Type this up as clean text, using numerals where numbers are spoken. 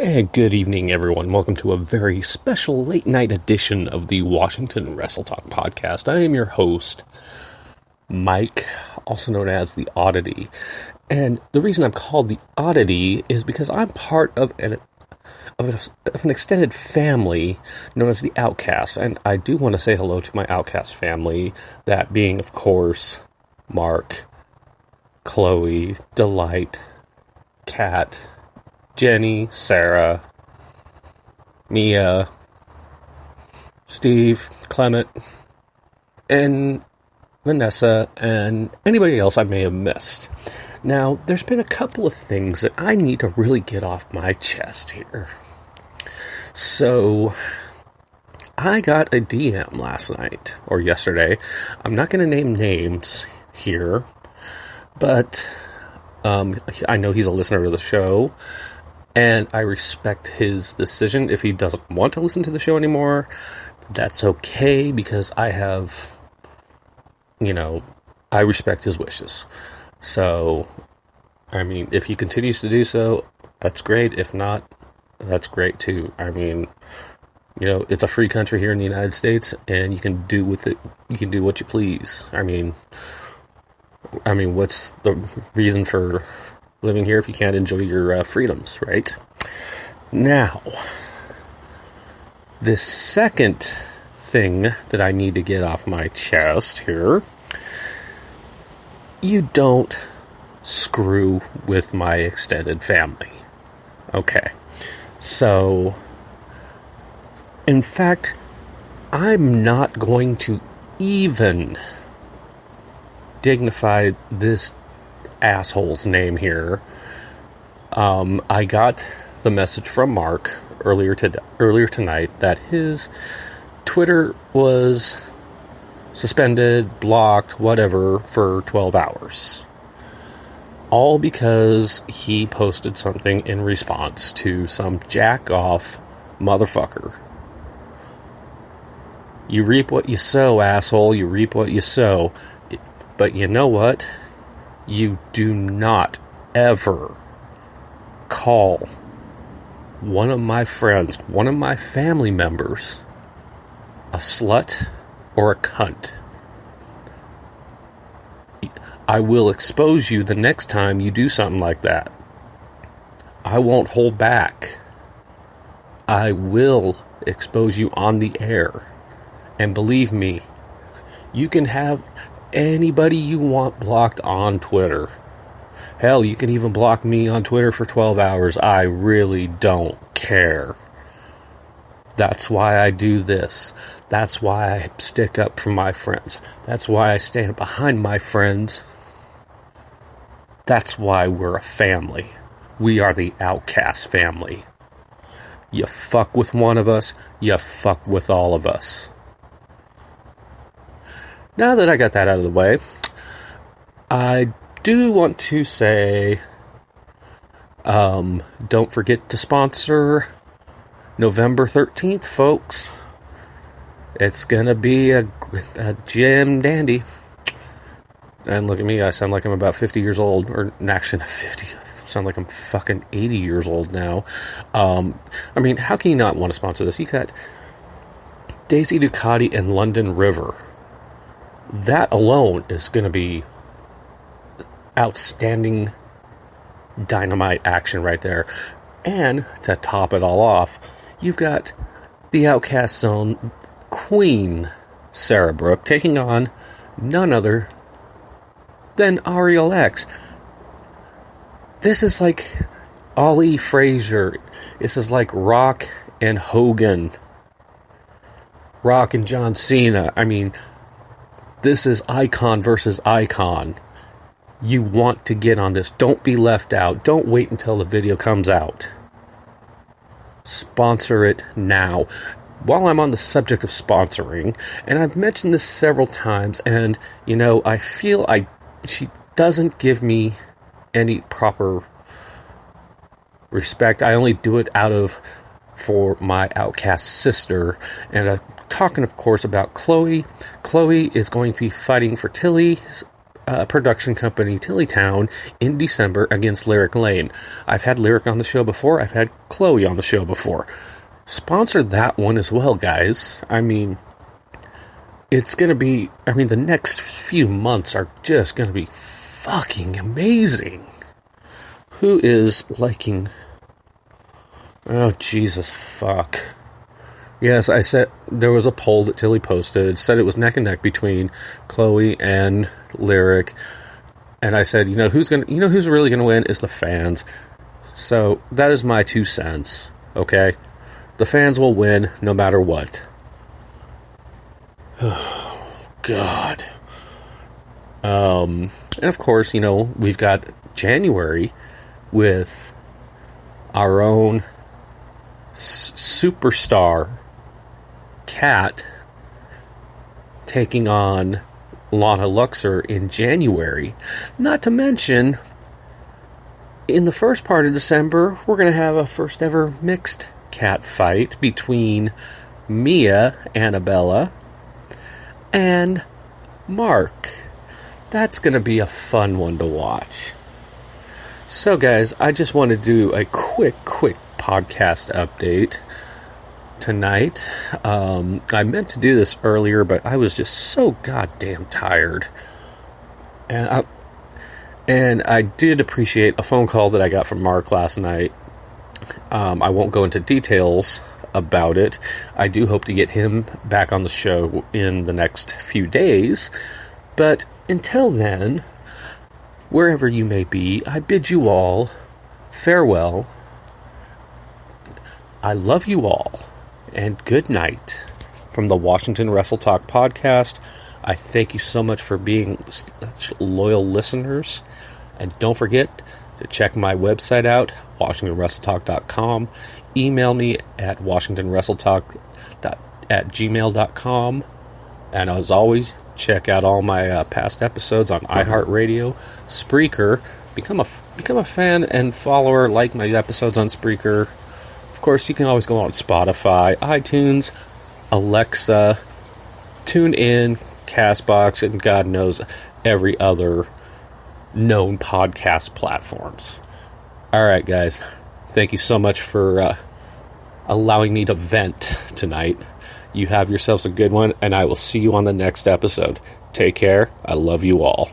Hey, good evening, everyone. Welcome to a very special late night edition of the Washington Wrestle Talk podcast. I am your host, Mike, also known as the Oddity. And the reason I'm called the Oddity is because I'm part of an extended family known as the Outcasts. And I do want to say hello to my Outcast family, that being, of course, Mark, Chloe, Delight, Kat, Jenny, Sarah, Mia, Steve, Clement, and Vanessa, and anybody else I may have missed. Now, there's been a couple of things that I need to really get off my chest here. So, I got a DM last night, or yesterday. I'm not going to name names here, but I know he's a listener to the show. And I respect his decision. If he doesn't want to listen to the show anymore, that's okay, because I have, I respect his wishes. So, I mean, if he continues to do so, that's great. If not, that's great too. I mean, it's a free country here in the United States, and you can do with it, you can do what you please. I mean, what's the reason for living here if you can't enjoy your freedoms, right? Now, the second thing that I need to get off my chest here, you don't screw with my extended family. Okay, so, in fact, I'm not going to even dignify this asshole's name here. I got the message from Mark earlier tonight that his Twitter was suspended, blocked, whatever, for 12 hours. All because he posted something in response to some jack-off motherfucker. You reap what you sow, asshole. You reap what you sow. But you know what? You do not ever call one of my friends, one of my family members, a slut or a cunt. I will expose you the next time you do something like that. I won't hold back. I will expose you on the air. And believe me, you can have anybody you want blocked on Twitter. Hell, you can even block me on Twitter for 12 hours. I really don't care. That's why I do this. That's why I stick up for my friends. That's why I stand behind my friends. That's why we're a family. We are the Outcast family. You fuck with one of us, you fuck with all of us. Now that I got that out of the way, I do want to say, don't forget to sponsor November 13th, folks. It's gonna be a jam dandy. And look at me, I sound like I'm about 50 years old, or actually not 50, I sound like I'm fucking 80 years old now. How can you not want to sponsor this? You got Daisy Ducati and London River. That alone is going to be outstanding dynamite action right there. And to top it all off, you've got the Outcast Zone Queen Sarah Brooke taking on none other than Ariel X. This is like Ali Frazier. This is like Rock and Hogan. Rock and John Cena. This is icon versus icon. You want to get on this. Don't be left out. Don't wait until the video comes out. Sponsor it now. While I'm on the subject of sponsoring, and I've mentioned this several times, and, I feel she doesn't give me any proper respect. I only do it for my Outcast sister, and talking, of course, about Chloe. Chloe is going to be fighting for Tilly's production company, Tillytown, in December against Lyric Lane. I've had Lyric on the show before. I've had Chloe on the show before. Sponsor that one as well, guys. I mean, it's going to be... I mean, the next few months are just going to be fucking amazing. Who is liking... Oh, Jesus, fuck. Yes, I said there was a poll that Tilly posted, said it was neck and neck between Chloe and Lyric, and I said, who's really going to win is the fans. So that is my 2 cents, okay? The fans will win no matter what. Oh, God. And of course, we've got January with our own superstar Cat taking on Lana Luxor in January. Not to mention, in the first part of December, we're going to have a first ever mixed cat fight between Mia Annabella and Mark. That's going to be a fun one to watch. So guys, I just want to do a quick podcast update tonight. I meant to do this earlier, but I was just so goddamn tired. And I did appreciate a phone call that I got from Mark last night. I won't go into details about it. I do hope to get him back on the show in the next few days. But until then, wherever you may be, I bid you all farewell. I love you all. And good night from the Washington Wrestle Talk podcast. I thank you so much for being such loyal listeners. And don't forget to check my website out, WashingtonWrestleTalk.com. Email me at WashingtonWrestleTalk@gmail.com. And as always, check out all my past episodes on iHeartRadio, Spreaker. Become a fan and follower. Like my episodes on Spreaker. Of course, you can always go on Spotify, iTunes, Alexa, TuneIn, CastBox, and God knows every other known podcast platforms. All right, guys. Thank you so much for allowing me to vent tonight. You have yourselves a good one, and I will see you on the next episode. Take care. I love you all.